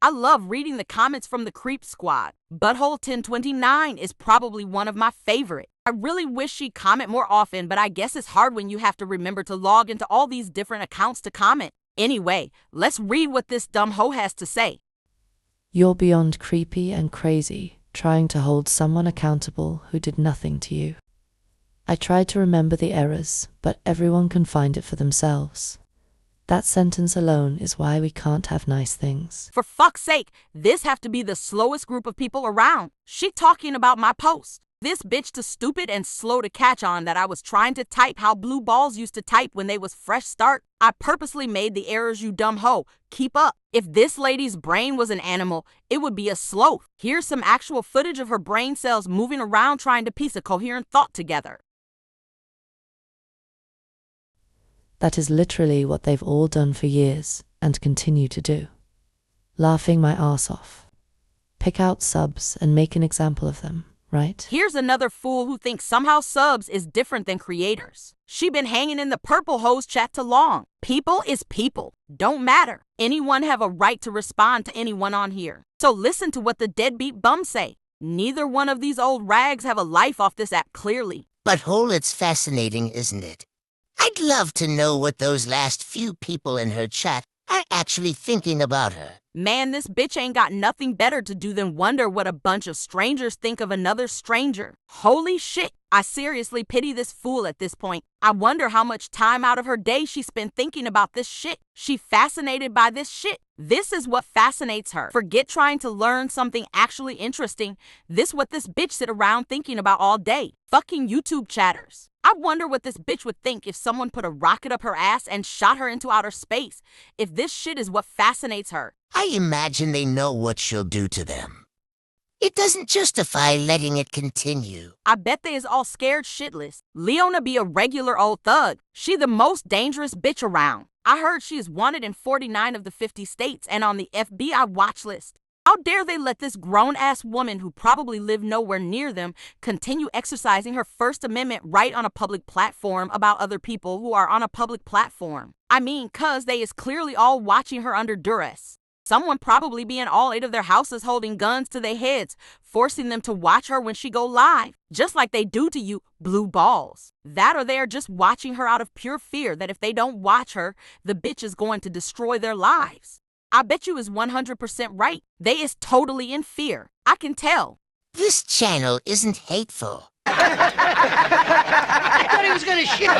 I love reading the comments from the Creep Squad. Butthole 1029 is probably one of my favorite. I really wish she'd comment more often, but I guess it's hard when you have to remember to log into all these different accounts to comment. Anyway, let's read what this dumb hoe has to say. You're beyond creepy and crazy, trying to hold someone accountable who did nothing to you. I tried to remember the errors, but everyone can find it for themselves. That sentence alone is why we can't have nice things. For fuck's sake, this have to be the slowest group of people around. She talking about my post. This bitch too stupid and slow to catch on that I was trying to type how blue balls used to type when they was fresh start. I purposely made the errors, you dumb hoe. Keep up. If this lady's brain was an animal, it would be a sloth. Here's some actual footage of her brain cells moving around trying to piece a coherent thought together. That is literally what they've all done for years and continue to do. Laughing my arse off. Pick out subs and make an example of them, right? Here's another fool who thinks somehow subs is different than creators. She been hanging in the purple hose chat too long. People is people. Don't matter. Anyone have a right to respond to anyone on here. So listen to what the deadbeat bums say. Neither one of these old rags have a life off this app clearly. Butthole, it's fascinating, isn't it? I'd love to know what those last few people in her chat are actually thinking about her. Man, this bitch ain't got nothing better to do than wonder what a bunch of strangers think of another stranger. Holy shit. I seriously pity this fool at this point. I wonder how much time out of her day she spent thinking about this shit. She fascinated by this shit. This is what fascinates her. Forget trying to learn something actually interesting. This what this bitch sit around thinking about all day. Fucking YouTube chatters. I wonder what this bitch would think if someone put a rocket up her ass and shot her into outer space. If this shit is what fascinates her. I imagine they know what she'll do to them. It doesn't justify letting it continue. I bet they is all scared shitless. Leona be a regular old thug. She the most dangerous bitch around. I heard she is wanted in 49 of the 50 states and on the FBI watch list. How dare they let this grown-ass woman who probably lived nowhere near them continue exercising her First Amendment right on a public platform about other people who are on a public platform? I mean, cuz they is clearly all watching her under duress. Someone probably be in all 8 of their houses holding guns to their heads, forcing them to watch her when she go live, just like they do to you, blue balls. That or they are just watching her out of pure fear that if they don't watch her, the bitch is going to destroy their lives. I bet you is 100% right. They is totally in fear. I can tell. This channel isn't hateful. I thought he was gonna shit.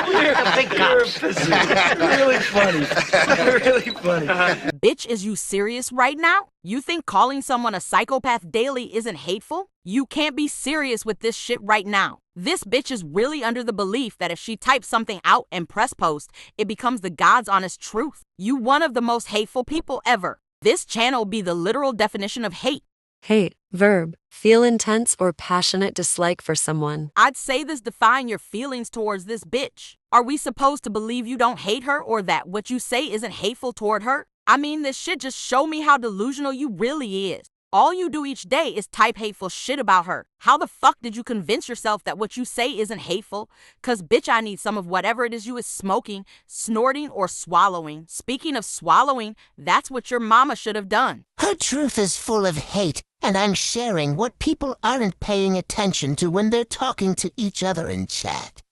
You're a big cops. Really funny. Really funny. Bitch, is you serious right now? You think calling someone a psychopath daily isn't hateful? You can't be serious with this shit right now. This bitch is really under the belief that if she types something out and press post, it becomes the God's honest truth. You one of the most hateful people ever. This channel be the literal definition of hate. Hate, verb, feel intense or passionate dislike for someone. I'd say this define your feelings towards this bitch. Are we supposed to believe you don't hate her or that what you say isn't hateful toward her? I mean, this shit just show me how delusional you really is. All you do each day is type hateful shit about her. How the fuck did you convince yourself that what you say isn't hateful? Cause bitch, I need some of whatever it is you is smoking, snorting, or swallowing. Speaking of swallowing, that's what your mama should have done. Her truth is full of hate, and I'm sharing what people aren't paying attention to when they're talking to each other in chat.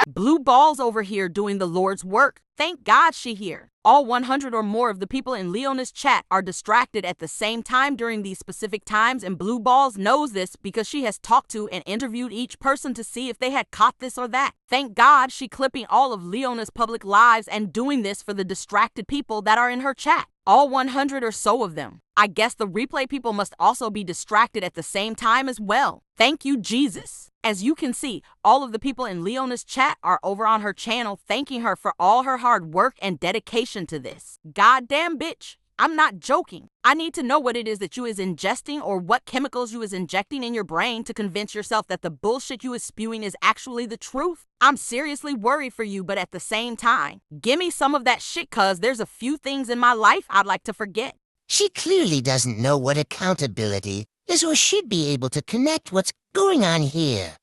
Blue balls over here doing the Lord's work. Thank God she here. All 100 or more of the people in Leona's chat are distracted at the same time during these specific times, and Blue Balls knows this because she has talked to and interviewed each person to see if they had caught this or that. Thank God she clipping all of Leona's public lives and doing this for the distracted people that are in her chat. All 100 or so of them. I guess the replay people must also be distracted at the same time as well. Thank you, Jesus. As you can see, all of the people in Leona's chat are over on her channel thanking her for all her hard work and dedication to this. Goddamn bitch. I'm not joking. I need to know what it is that you is ingesting or what chemicals you is injecting in your brain to convince yourself that the bullshit you is spewing is actually the truth. I'm seriously worried for you, but at the same time, give me some of that shit cuz there's a few things in my life I'd like to forget. She clearly doesn't know what accountability is or should be able to connect what's going on here.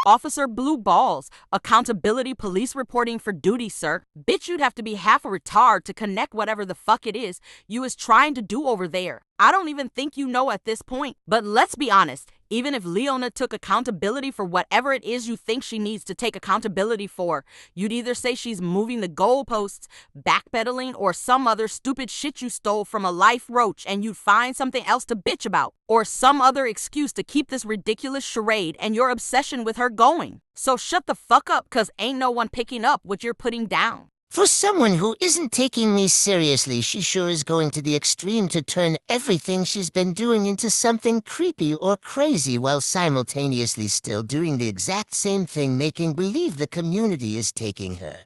Officer Blue Balls, accountability police reporting for duty, sir. Bitch, you'd have to be half a retard to connect whatever the fuck it is you is trying to do over there. I don't even think you know at this point. But let's be honest, even if Leona took accountability for whatever it is you think she needs to take accountability for, you'd either say she's moving the goalposts, backpedaling, or some other stupid shit you stole from a life roach and you'd find something else to bitch about, or some other excuse to keep this ridiculous charade and your obsession with her going. So shut the fuck up, cause ain't no one picking up what you're putting down. For someone who isn't taking me seriously, she sure is going to the extreme to turn everything she's been doing into something creepy or crazy while simultaneously still doing the exact same thing, making believe the community is taking her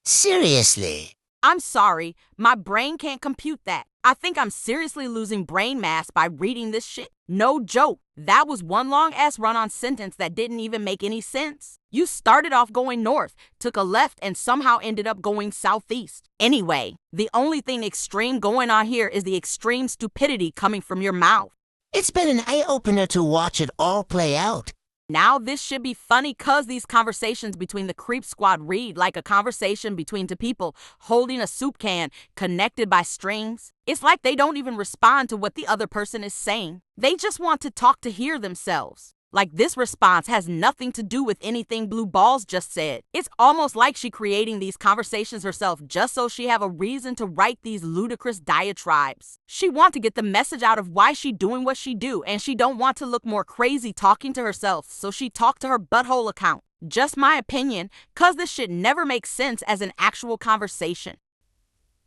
seriously. I'm sorry, my brain can't compute that. I think I'm seriously losing brain mass by reading this shit. No joke, that was one long-ass run-on sentence that didn't even make any sense. You started off going north, took a left, and somehow ended up going southeast. Anyway, the only thing extreme going on here is the extreme stupidity coming from your mouth. It's been an eye-opener to watch it all play out. Now this should be funny cause these conversations between the Creep Squad read like a conversation between two people holding a soup can connected by strings. It's like they don't even respond to what the other person is saying. They just want to talk to hear themselves. Like this response has nothing to do with anything Blue Balls just said. It's almost like she creating these conversations herself just so she have a reason to write these ludicrous diatribes. She want to get the message out of why she doing what she do, and she don't want to look more crazy talking to herself, so she talked to her butthole account. Just my opinion, cause this shit never makes sense as an actual conversation.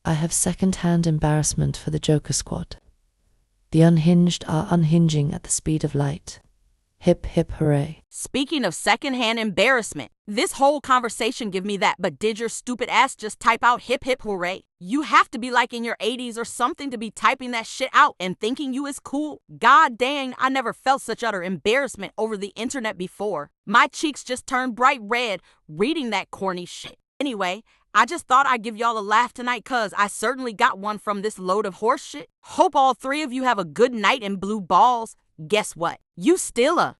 I have second-hand embarrassment for the Joker Squad. The unhinged are unhinging at the speed of light. Hip hip hooray. Speaking of secondhand embarrassment, this whole conversation give me that, but did your stupid ass just type out hip hip hooray? You have to be like in your 80s or something to be typing that shit out and thinking you is cool. God dang, I never felt such utter embarrassment over the internet before. My cheeks just turned bright red reading that corny shit. Anyway, I just thought I'd give y'all a laugh tonight cause I certainly got one from this load of horse shit. Hope all three of you have a good night in Blue Balls. Guess what? You still a